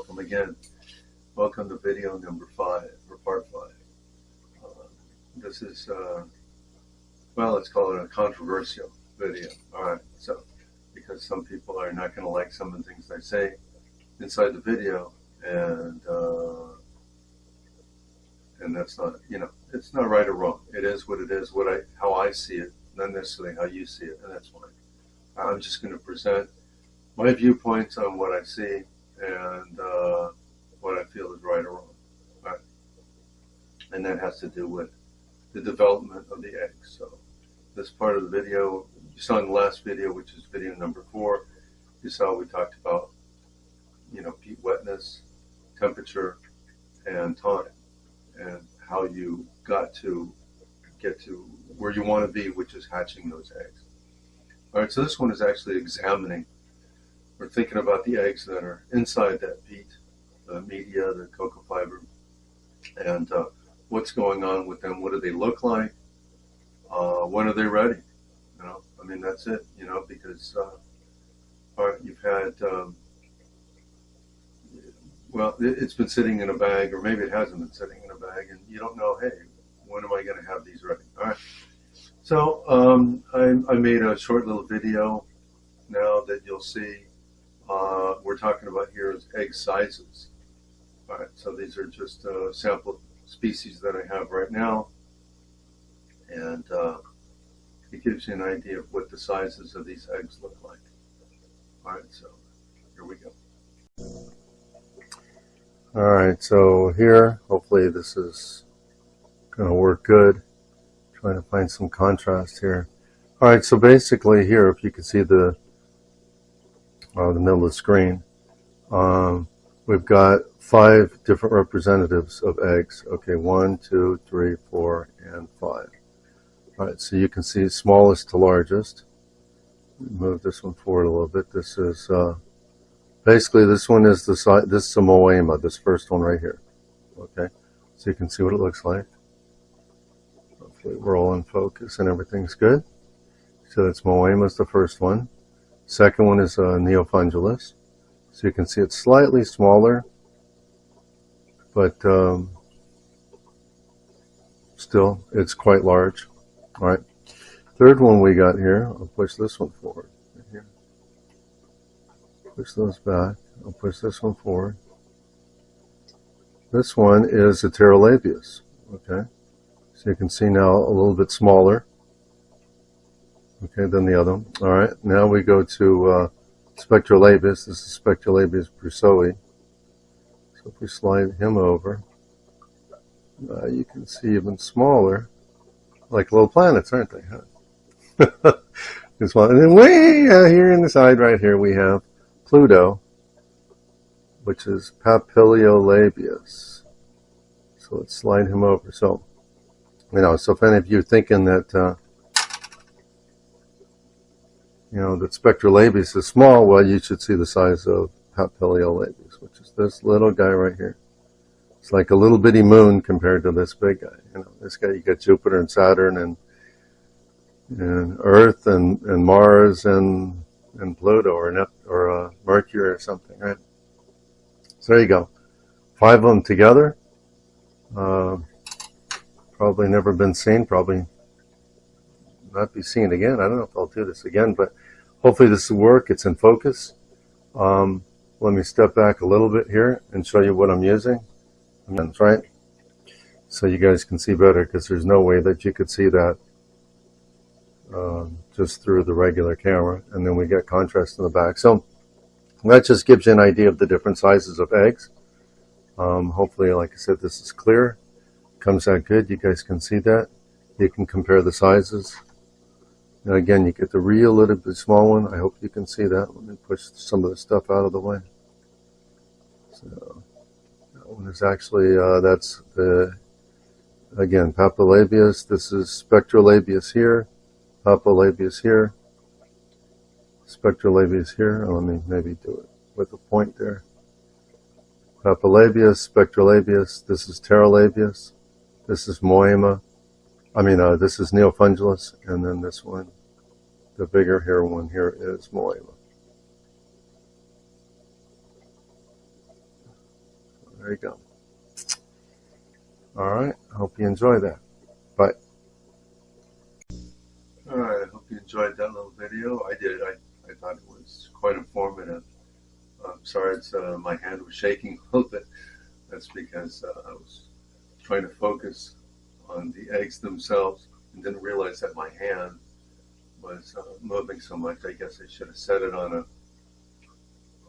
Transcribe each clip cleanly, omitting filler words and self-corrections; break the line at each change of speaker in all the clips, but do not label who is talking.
welcome again. Welcome to video number 5, or part 5. This is, well, let's call it a controversial video. Alright, so, because some people are not going to like some of the things I say inside the video, and that's not, it's not right or wrong. It is what it is, how I see it, not necessarily how you see it, and that's fine. I'm just going to present my viewpoints on what I see and what I feel is right or wrong. Right? And that has to do with the development of the eggs. So this part of the video, you saw in the last video, which is video number 4, you saw we talked about, peat wetness, temperature, and time, and how you get to where you want to be, which is hatching those eggs. All right, so this one is actually examining or thinking about the eggs that are inside that peat, the media, the cocoa fiber, and what's going on with them. What do they look like? When are they ready? That's it. Because you've had, well, it's been sitting in a bag, or maybe it hasn't been sitting in a bag, and you don't know, hey, when am I going to have these ready? All right. So I made a short little video now that you'll see. We're talking about here is egg sizes. All right, so these are just sample species that I have right now, and it gives you an idea of what the sizes of these eggs look like. All right, so here we go. All right, so here, hopefully this is going to work good. Trying to find some contrast here. All right, so basically here, if you can see the middle of the screen, we've got 5 different representatives of eggs. Okay, 1, 2, 3, 4, and 5. All right, so you can see smallest to largest. Move this one forward a little bit. This is basically, this one is the size. This is a Moema, this first one right here. Okay, so you can see what it looks like. Hopefully we're all in focus and everything's good. So that's Moema's the first one. Second one is Neofundulus. So you can see it's slightly smaller, but still it's quite large. All right. Third one we got here, I'll push this one forward. Right here. Push those back. I'll push this one forward. This one is a Pterolabius. Okay. So you can see now a little bit smaller, okay, than the other one. All right, now we go to Spectrolabius. This is Spectrolabius brucei. So if we slide him over, you can see even smaller, like little planets, aren't they? Huh? This one, and then way here in the side right here we have Pluto, which is Papiliolabius. So let's slide him over. So if any of you are thinking that, that Spectrolabius is small, well, you should see the size of Papiliolabius, which is this little guy right here. It's like a little bitty moon compared to this big guy. This guy, you got Jupiter and Saturn and Earth and Mars and Pluto or Mercury or something, right? So there you go. 5 of them together. Probably never been seen, probably not be seen again. I don't know if I'll do this again, but hopefully this will work. It's in focus. Let me step back a little bit here and show you what I'm using. That's right. So you guys can see better, because there's no way that you could see that just through the regular camera. And then we get contrast in the back. So that just gives you an idea of the different sizes of eggs. Hopefully, like I said, this is clear. Comes out good. You guys can see that. You can compare the sizes. And again, you get the real little bit small one. I hope you can see that. Let me push some of the stuff out of the way. So that one is actually, that's the, again, Papiliolabius. This is Spectrolabius here. Papiliolabius here. Spectrolabius here. Let me maybe do it with a point there. Papiliolabius, Spectrolabius. This is Pterolabius. This is Moema. This is Neofundulus, and then this one, the bigger here one here is Moema. There you go. All right. I hope you enjoy that. Bye. All right. I hope you enjoyed that little video. I did. I thought it was quite informative. I'm sorry, my hand was shaking a little bit. That's because I was trying to focus on the eggs themselves and didn't realize that my hand was moving so much. I guess I should have set it on a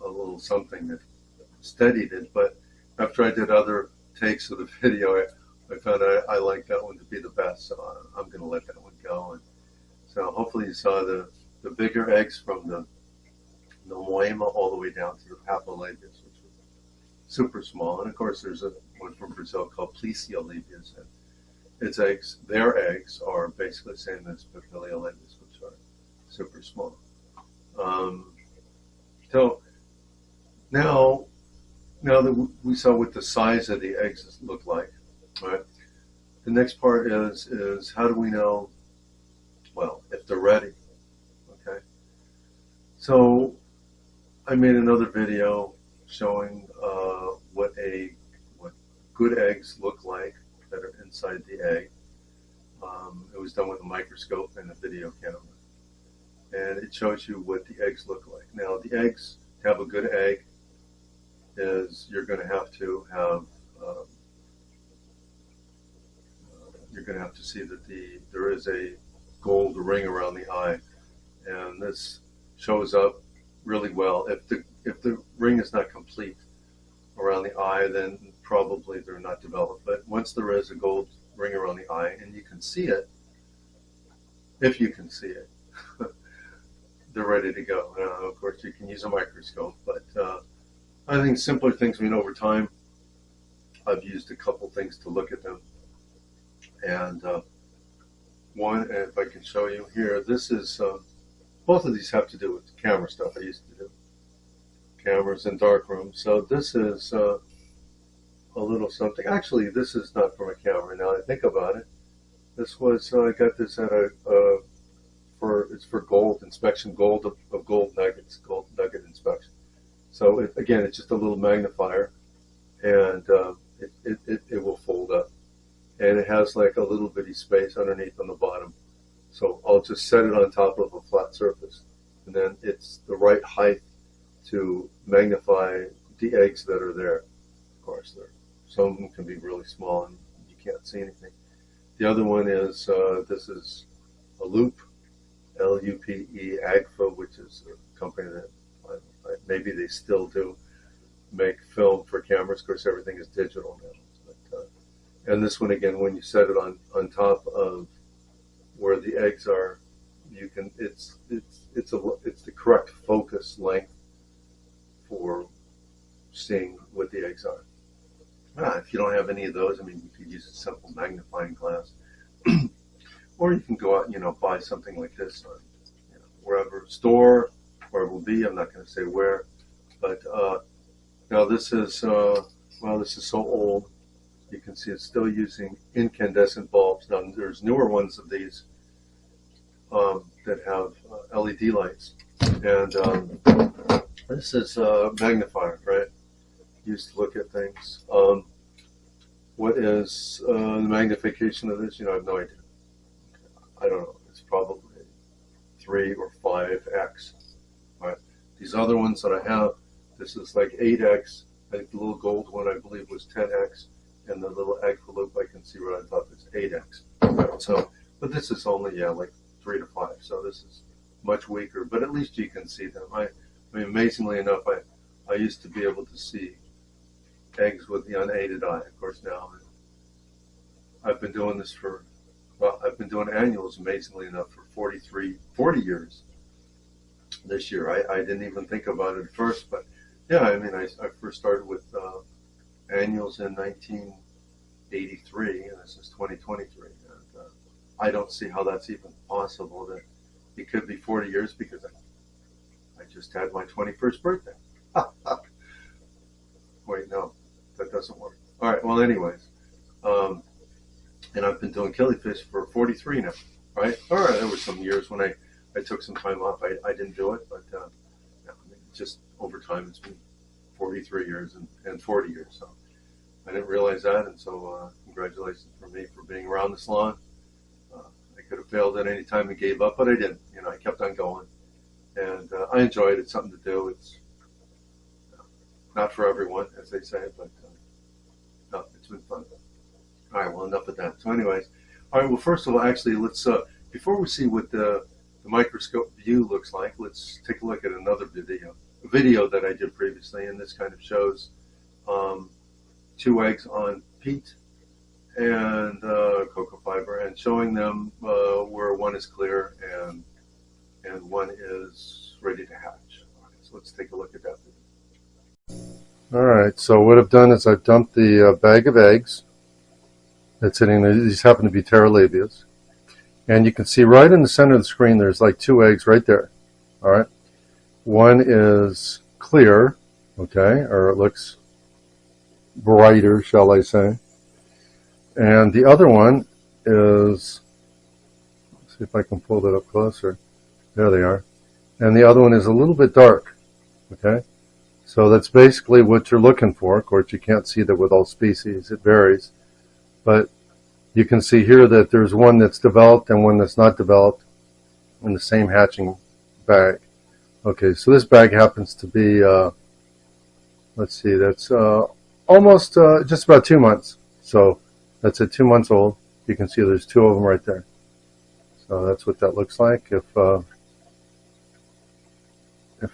little something that steadied it. But after I did other takes of the video, I found I like that one to be the best. So I'm going to let that one go. And so hopefully you saw the bigger eggs from the Moema all the way down to the Papilolabius, which was super small. And of course, there's one from Brazil called Plesiolebius, and its eggs, their eggs, are basically the same as Papilolabius, which are super small. So now that we saw what the size of the eggs look like, right? The next part is how do we know, well, if they're ready? Okay. So I made another video showing what good eggs look like that are inside the egg. It was done with a microscope and a video camera, and it shows you what the eggs look like. Now, the eggs, to have a good egg, is you're going to have to see that there is a gold ring around the eye, and this shows up really well. If the ring is not complete around the eye, then probably they're not developed. But once there is a gold ring around the eye and you can see it, if you can see it, they're ready to go. Of course, you can use a microscope, but I think simpler things. I mean, over time, I've used a couple things to look at them, and one, if I can show you here, this is. Both of these have to do with camera stuff I used to do. Cameras in dark rooms. So this is a little something. Actually, this is not from a camera. Now I think about it. This was, I got this at it's for gold inspection, of gold nuggets, gold nugget inspection. So again, it's just a little magnifier, and it will fold up. And it has like a little bitty space underneath on the bottom. So I'll just set it on top of a flat surface, and then it's the right height to magnify the eggs that are there. Of course, some of them can be really small and you can't see anything. The other one is, this is a loop, L-U-P-E, AGFA, which is a company that maybe they still do make film for cameras. Of course, everything is digital now. But, and this one, again, when you set it on top of where the eggs are, you can it's the correct focus length for seeing what the eggs are. If you don't have any of those, I mean, you could use a simple magnifying glass, or you can go out and buy something like this on wherever store, where it will be. I'm not going to say where, but now this is this is so old. You can see it's still using incandescent bulbs. Now there's newer ones of these that have LED lights, and this is a magnifier, right? Used to look at things. What is the magnification of this? I have no idea. I don't know. It's probably 3 or 5x. Right? These other ones that I have, this is like 8x. I think the little gold one I believe was 10x. And the little AGFA loop, I can see right on top, is 8x. Right? So, but this is only like 3 to 5. So this is much weaker, but at least you can see them. I mean, amazingly enough, I used to be able to see eggs with the unaided eye. Of course, now I've been doing this I've been doing annuals, amazingly enough, for 40 years. This year, I didn't even think about it at first, but yeah, I mean, I first started with annuals in 1983, and this is 2023. And I don't see how that's even possible that it could be 40 years, because I just had my 21st birthday. Wait, no, that doesn't work. All right, well, anyways, and I've been doing Killifish for 43 now, right? All right, there were some years when I took some time off. I didn't do it, but just over time, it's been 43 years and 40 years. So I didn't realize that, and so congratulations for me for being around this long. I could have failed at any time and gave up, but I didn't. I kept on going, and I enjoyed it. It's something to do. It's not for everyone, as they say, but no, it's been fun. All right, well, enough of that. So anyways, all right, well, first of all, actually, let's, before we see what the microscope view looks like, let's take a look at another a video that I did previously, and this kind of shows 2 eggs on peat and cocoa fiber, and showing them where one is clear and one is ready to hatch. All right, so let's take a look at that video. All right, so what I've done is I've dumped the bag of eggs that's sitting there. These happen to be Terralabias. And you can see right in the center of the screen there's like 2 eggs right there. All right. One is clear, okay, or it looks brighter, shall I say. And the other one is, let's see if I can pull that up closer. There they are. And the other one is a little bit dark, okay. So that's basically what you're looking for. Of course, you can't see that with all species. It varies. But you can see here that there's one that's developed and one that's not developed in the same hatching bag. Okay, so this bag happens to be, let's see, that's almost just about 2 months. So that's at 2 months old. You can see there's 2 of them right there. So that's what that looks like. If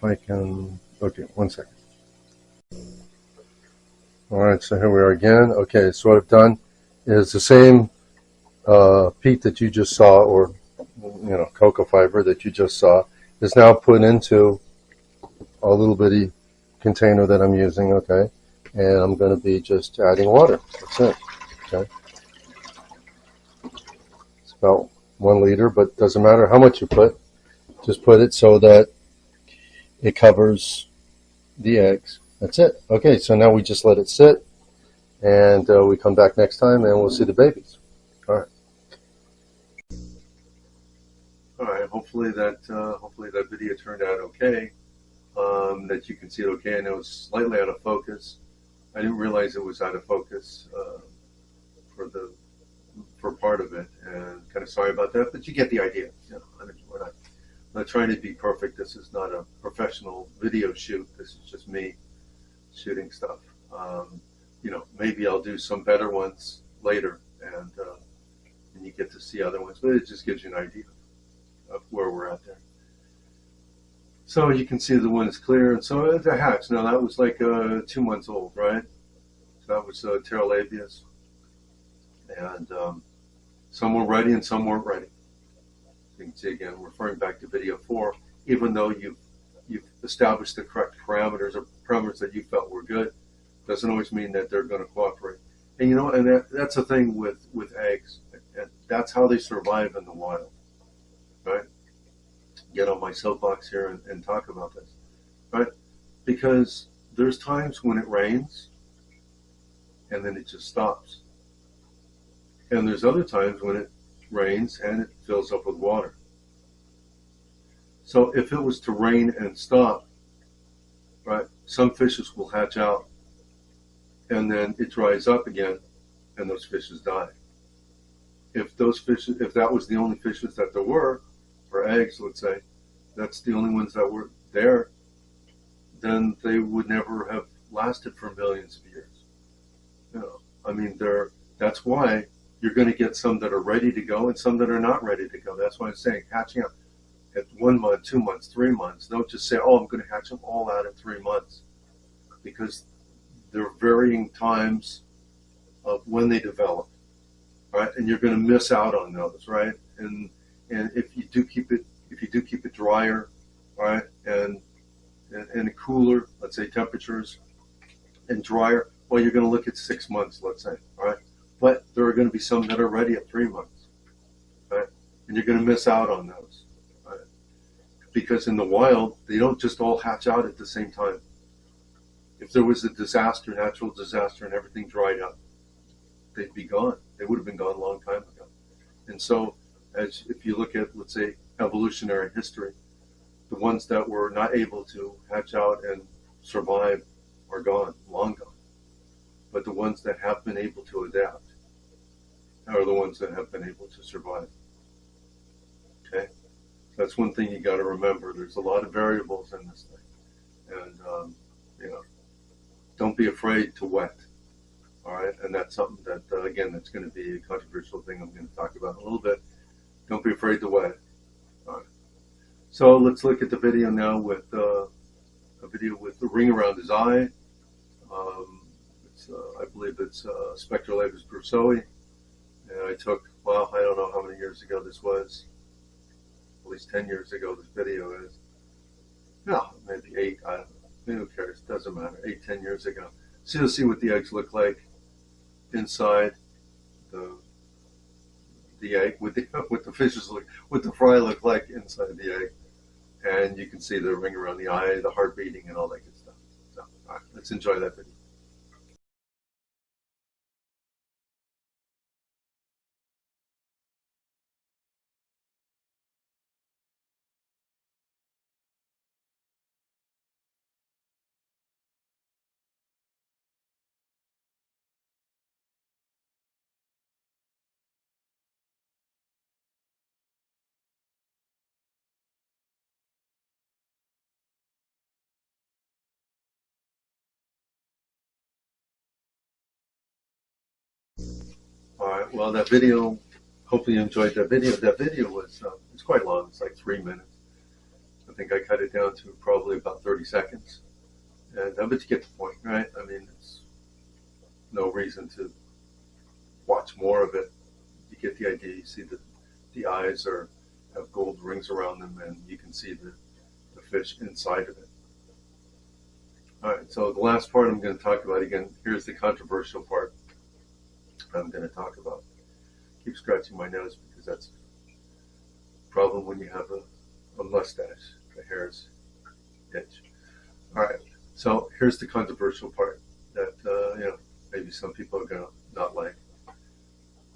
I can, okay, 1 second. All right, so here we are again. Okay, so what I've done is the same peat that you just saw, or cocoa fiber that you just saw, is now put into a little bitty container that I'm using, okay? And I'm going to be just adding water. That's it, okay? It's about 1 liter, but it doesn't matter how much you put. Just put it so that it covers the eggs. That's it. Okay, so now we just let it sit, and we come back next time and we'll see the babies. All right. All right. Hopefully that video turned out okay. That you can see it okay. And it was slightly out of focus. I didn't realize it was out of focus for part of it, and kind of sorry about that. But you get the idea. We're not trying to be perfect. This is not a professional video shoot. This is just me shooting stuff. Maybe I'll do some better ones later, and you get to see other ones, but it just gives you an idea of where we're at there. So you can see the one is clear, and so it's a hatch. Now that was like 2 months old, right? So that was Terralabias, and some were ready and some weren't ready. You can see again, referring back to video 4, even though you've established the correct parameters or parameters that you felt were good, doesn't always mean that they're going to cooperate. And that's the thing with eggs. And that's how they survive in the wild, right? Get on my soapbox here and talk about this, right? Because there's times when it rains and then it just stops. And there's other times when it rains and it fills up with water. So if it was to rain and stop, right, some fishes will hatch out and then it dries up again and those fishes die. If that was the only fishes that there were, or eggs, let's say, that's the only ones that were there, then they would never have lasted for millions of years. That's why you're going to get some that are ready to go and some that are not ready to go. That's why I'm saying hatching out at 1 month, 2 months, 3 months. Don't just say, I'm going to hatch them all out at 3 months, because there are varying times of when they develop, right? And you're going to miss out on those, right? And if you do keep it drier, right, and cooler, let's say temperatures, and drier, well, you're going to look at 6 months, let's say, right? But there are going to be some that are ready at 3 months, right? And you're going to miss out on those, right? Because in the wild, they don't just all hatch out at the same time. If there was a disaster, natural disaster, and everything dried up, they'd be gone. They would have been gone a long time ago. And so, if you look at, let's say, evolutionary history, the ones that were not able to hatch out and survive are gone, long gone. but the ones that have been able to adapt are the ones that have been able to survive. Okay, that's one thing you got to remember. There's a lot of variables in this thing, and you know, don't be afraid to wet. All right, and that's something that again, that's going to be a controversial thing I'm going to talk about in a little bit. Don't be afraid to wet. All right. So let's look at the video now with a video with the ring around his eye. I believe it's Spectrolatus brucei, and I took, well, I don't know how many years ago this was. At least 10 years ago this video is. No, maybe 8. I don't know. Who cares? Doesn't matter. 8, 10 years ago. So you'll see what the eggs look like inside the egg, what the fishes look, what the fry look like inside the egg, and you can see the ring around the eye, the heart beating, and all that good stuff. So, all right, let's enjoy that video. All right. Well, that video. Hopefully, you enjoyed that video. That video was it's quite long. It's like 3 minutes. I think I cut it down to probably about 30 seconds. And but you get the point, right? I mean, it's no reason to watch more of it. You get the idea. You see that the eyes have gold rings around them, and you can see the fish inside of it. All right. So the last part I'm going to talk about again. Here's the controversial part I'm going to talk about. Keep scratching my nose because that's a problem when you have a mustache. The hairs itch. All right. So here's the controversial part that maybe some people are going to not like,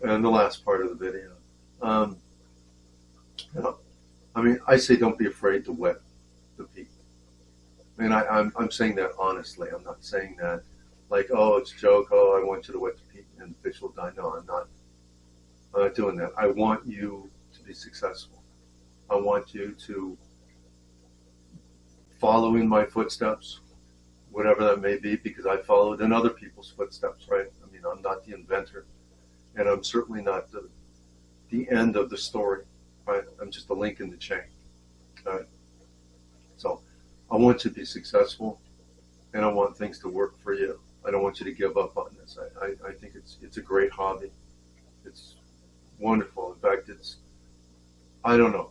and the last part of the video. I mean, I say don't be afraid to wet the peak. I mean, I'm saying that honestly. I'm not saying that like, oh, it's a joke. Oh, I want you to wet the peak and the fish will die. No, I'm not doing that. I want you to be successful. I want you to follow in my footsteps, whatever that may be, because I followed in other people's footsteps, right? I mean, I'm not the inventor, and I'm certainly not the end of the story, right? I'm just a link in the chain, right? So I want you to be successful, and I want things to work for you. I don't want you to give up on this. I think it's a great hobby. It's wonderful. In fact, I don't know.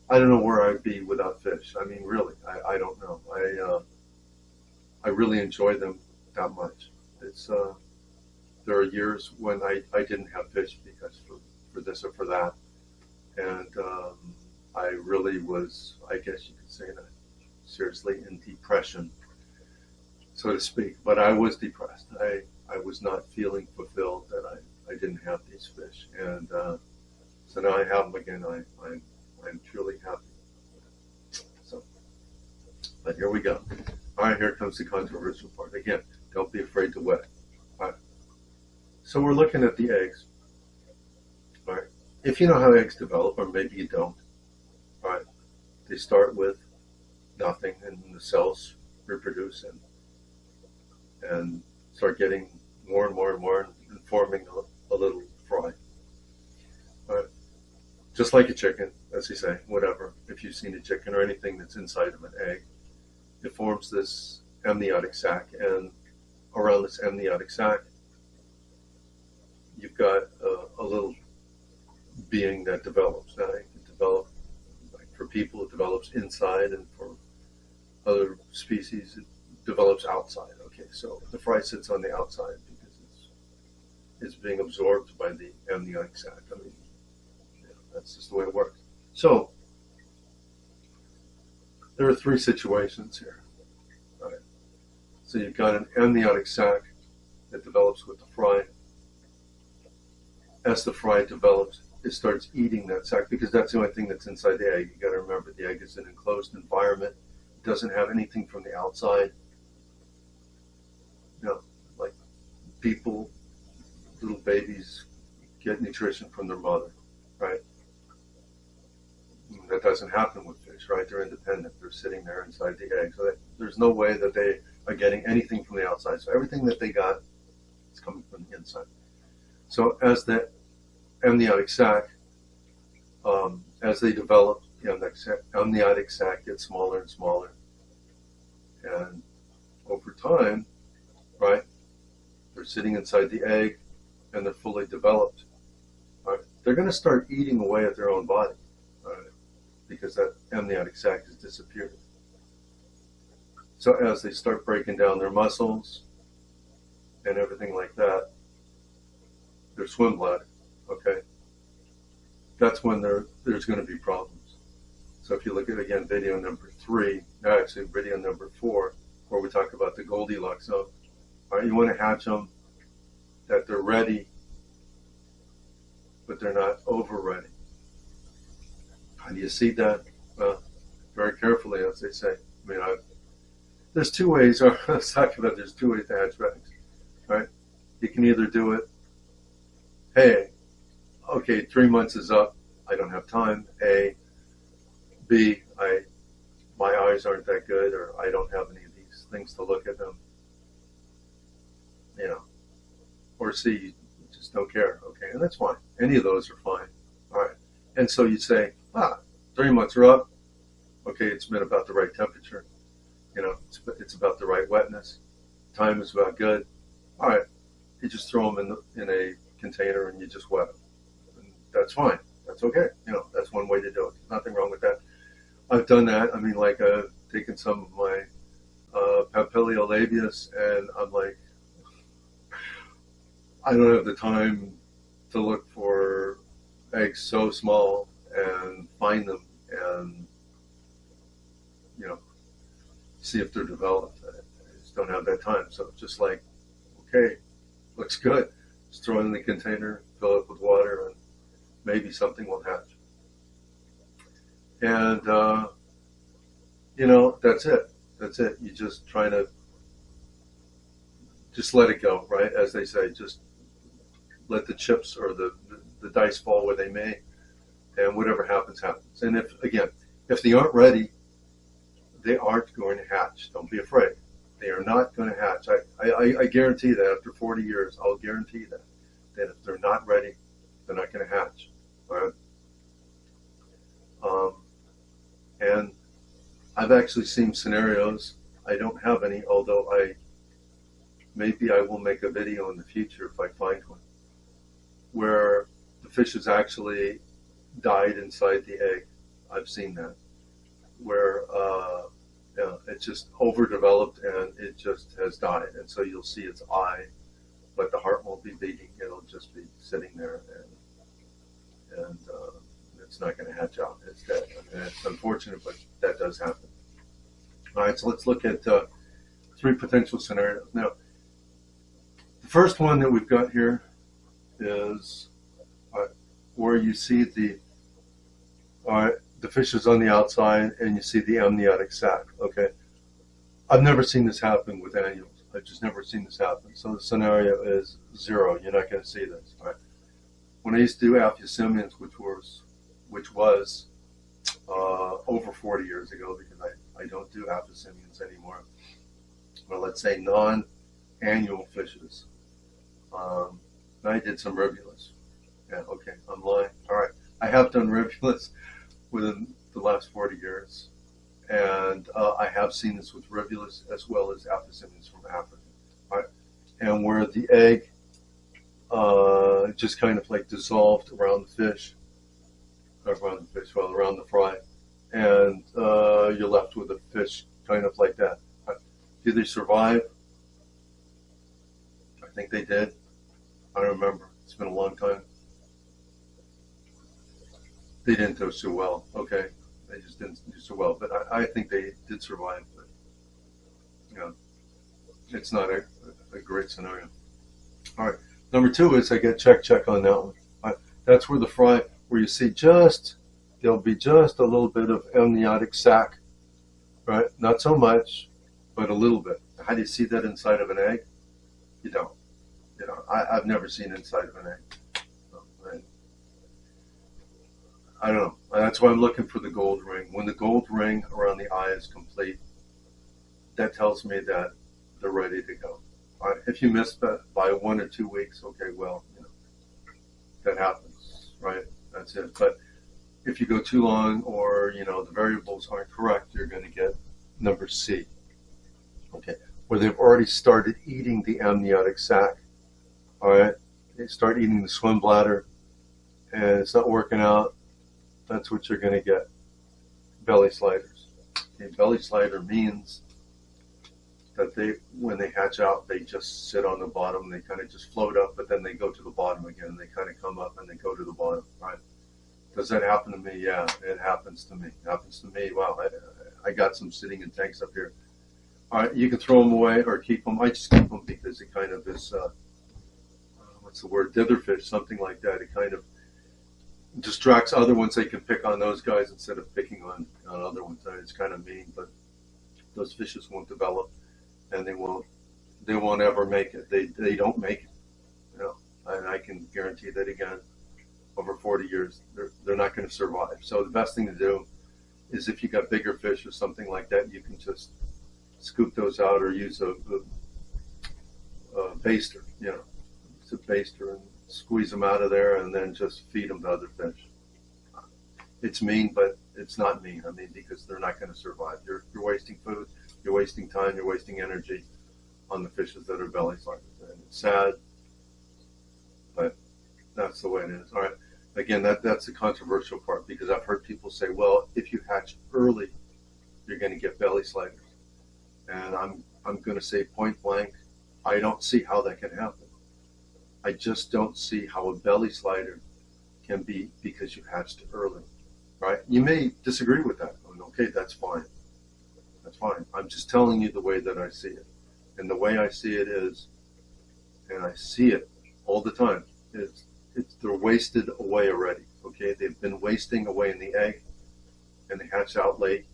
I don't know where I'd be without fish. I mean, really, I don't know. I really enjoy them that much. There are years when I didn't have fish because for this or for that, and I really was, I guess you could say that, seriously in depression, so to speak. But I was depressed. I was not feeling fulfilled that I didn't have these fish, and so now I have them again. I'm truly happy. So, but here we go. All right, here comes the controversial part. Again, don't be afraid to wet. All right. So we're looking at the eggs. All right. If you know how eggs develop, or maybe you don't, all right, they start with nothing, and the cells reproduce and start getting more and more and more and forming a little fry. All right. Just like a chicken, as you say, whatever. If you've seen a chicken or anything that's inside of an egg, it forms this amniotic sac, and around this amniotic sac, you've got a little being that develops. Now, it can develop, like for people, it develops inside, and for other species, it develops outside. Okay, so the fry sits on the outside because it's being absorbed by the amniotic sac. I mean, that's just the way it works. So there are 3 situations here. Right? So you've got an amniotic sac that develops with the fry. As the fry develops, it starts eating that sac because that's the only thing that's inside the egg. You got to remember the egg is an enclosed environment. It doesn't have anything from the outside. You know, like people, little babies, get nutrition from their mother, right? That doesn't happen with fish, right? They're independent. They're sitting there inside the egg. So there's no way that they are getting anything from the outside. So everything that they got is coming from the inside. So as the amniotic sac, as they develop, the amniotic sac gets smaller and smaller. And over time, right, they're sitting inside the egg and they're fully developed. Right? They're going to start eating away at their own body, right? Because that amniotic sac has disappeared. So as they start breaking down their muscles and everything like that, their swim bladder, okay, that's when there's going to be problems. So if you look at, again, video number 3, actually video number 4, where we talk about the Goldilocks zone, all right, you want to hatch them that they're ready, but they're not over ready. How do you see that? Well, very carefully, as they say. I mean, there's two ways, or let's talk about there's two ways to hatch bags, right? You can either do it, hey, okay, 3 months is up, I don't have time, A. B, my eyes aren't that good, or I don't have any of these things to look at them, or C, you just don't care, okay, and that's fine. Any of those are fine, all right. And so you say, 3 months are up, okay, it's been about the right temperature, it's about the right wetness, time is about good, all right, you just throw them in a container and you just wet them, and that's fine, that's okay, that's one way to do it, nothing wrong with that. I've done that. I mean, like, I've taken some of my papiliolabius, and I'm like, I don't have the time to look for eggs so small and find them and, see if they're developed. I just don't have that time. So it's just like, okay, looks good. Just throw it in the container, fill it with water, and maybe something will hatch. And, that's it. That's it. You just try to just let it go, right? As they say, just let the chips or the dice fall where they may, and whatever happens, happens. And if they aren't ready, they aren't going to hatch. Don't be afraid. They are not going to hatch. I guarantee that after 40 years, I'll guarantee that if they're not ready, they're not going to hatch. All right? And I've actually seen scenarios, I don't have any, although maybe I will make a video in the future if I find one, where the fish has actually died inside the egg. I've seen that, where it's just overdeveloped and it just has died. And so you'll see its eye, but the heart won't be beating. It'll just be sitting there, and it's not going to hatch out. It's dead. I mean, it's unfortunate, but that does happen. All right, so let's look at 3 potential scenarios. Now, the first one that we've got here is where you see the fish is on the outside and you see the amniotic sac. Okay, I've never seen this happen with annuals. I've just never seen this happen. So the scenario is 0. You're not going to see this. All right. When I used to do Aphyosemians, which was over 40 years ago, because I don't do Aphyosemians anymore. Well, let's say non-annual fishes. I did some rivulas. Yeah, okay, I'm lying. All right, I have done rivulas within the last 40 years, and I have seen this with rivulas as well as Aphyosemians from Africa. All right, and where the egg just kind of like dissolved around the fish, around the fry, and you're left with a fish kind of like that. Did they survive? I think they did. I don't remember. It's been a long time. They didn't do so well. Okay, they just didn't do so well. But I think they did survive. But it's not a great scenario. All right. Number 2 is I get check on that one. That's where the fry, where you see there'll be just a little bit of amniotic sac, right? Not so much, but a little bit. How do you see that inside of an egg? You don't. You know, I've never seen inside of an egg. And I don't know. That's why I'm looking for the gold ring. When the gold ring around the eye is complete, that tells me that they're ready to go. If you miss that by 1 or 2 weeks, okay, well, you know, that happens, right? That's it. But if you go too long, or you know the variables aren't correct, you're going to get number C. Okay, where they've already started eating the amniotic sac. All right, they start eating the swim bladder, and it's not working out. That's what you're going to get. Belly sliders. Okay, belly slider means that when they hatch out, they just sit on the bottom. They kind of just float up, but then they go to the bottom again. They kind of come up and they go to the bottom, right? Does that happen to me? Yeah, it happens to me. It happens to me. Wow, I got some sitting in tanks up here. All right, you can throw them away or keep them. I just keep them because it kind of is, what's the word, ditherfish, something like that. It kind of distracts other ones. They can pick on those guys instead of picking on other ones. It's kind of mean, but those fishes won't develop, and they won't ever make it. They don't make it, you know. And I can guarantee that again. Over 40 years, they're not going to survive. So the best thing to do is, if you got bigger fish or something like that, you can just scoop those out or use a baster, you know, it's a baster, and squeeze them out of there, and then just feed them to other fish. It's mean, but it's not mean. I mean, because they're not going to survive. You're wasting food, you're wasting time, you're wasting energy on the fishes that are belly sliders. And it's sad, but that's the way it is. All right. Again, that's the controversial part, because I've heard people say, well, if you hatch early, you're going to get belly sliders. And I'm going to say point blank, I don't see how that can happen. I just don't see how a belly slider can be because you hatched early, right? You may disagree with that. Okay, that's fine. That's fine. I'm just telling you the way that I see it. And the way I see it is, and I see it all the time, they're wasted away already. Okay, they've been wasting away in the egg, and they hatch out late,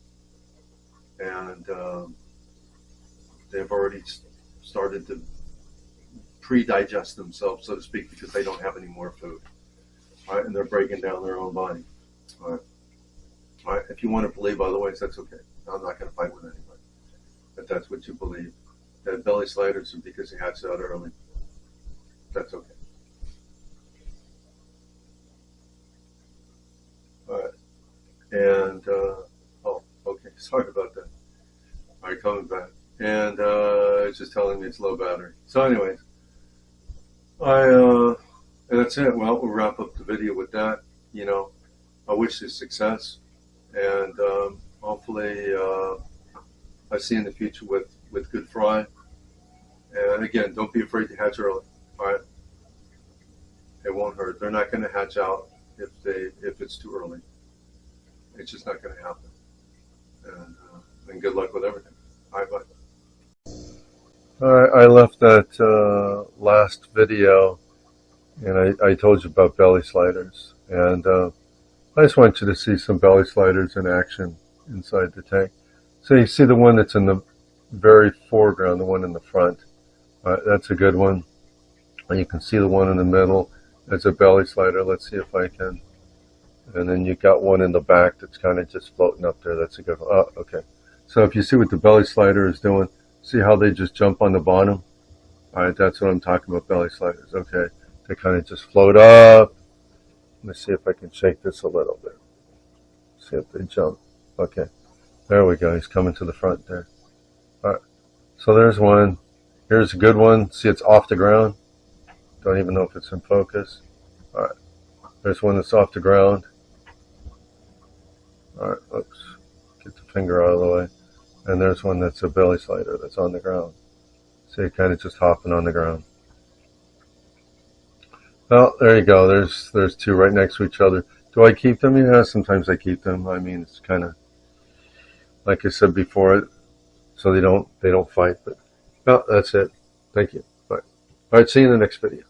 and they've already started to pre-digest themselves, so to speak, because they don't have any more food. All right, and they're breaking down their own body. All right. All right. If you want to believe otherwise, that's okay. I'm not going to fight with anybody. But that's what you believe. That belly sliders are because they hatch out early. That's okay. And, oh, okay, sorry about that. All right, coming back. And it's just telling me it's low battery. So anyways, and that's it. Well, we'll wrap up the video with that. You know, I wish you success. And hopefully I see you in the future with good fry. And again, don't be afraid to hatch early. All right? It won't hurt. They're not going to hatch out if it's too early. It's just not going to happen. And good luck with everything. All right, bye. All right, I left that last video, and I told you about belly sliders. And I just want you to see some belly sliders in action inside the tank. So you see the one that's in the very foreground, the one in the front. That's a good one. And you can see the one in the middle. That's a belly slider. Let's see if I can. And then you got one in the back that's kind of just floating up there. That's a good one. Oh, okay. So if you see what the belly slider is doing, see how they just jump on the bottom? All right, that's what I'm talking about, belly sliders. Okay, they kind of just float up. Let me see if I can shake this a little bit. See if they jump. Okay, there we go. He's coming to the front there. All right, so there's one. Here's a good one. See, it's off the ground. Don't even know if it's in focus. All right, there's one that's off the ground. All right, oops, get the finger out of the way. And there's one that's a belly slider that's on the ground. So you're kind of just hopping on the ground. Well, there you go. There's two right next to each other. Do I keep them? Yeah, sometimes I keep them. I mean, it's kind of, like I said before, so they don't fight. But well, that's it. Thank you. Bye. All right, see you in the next video.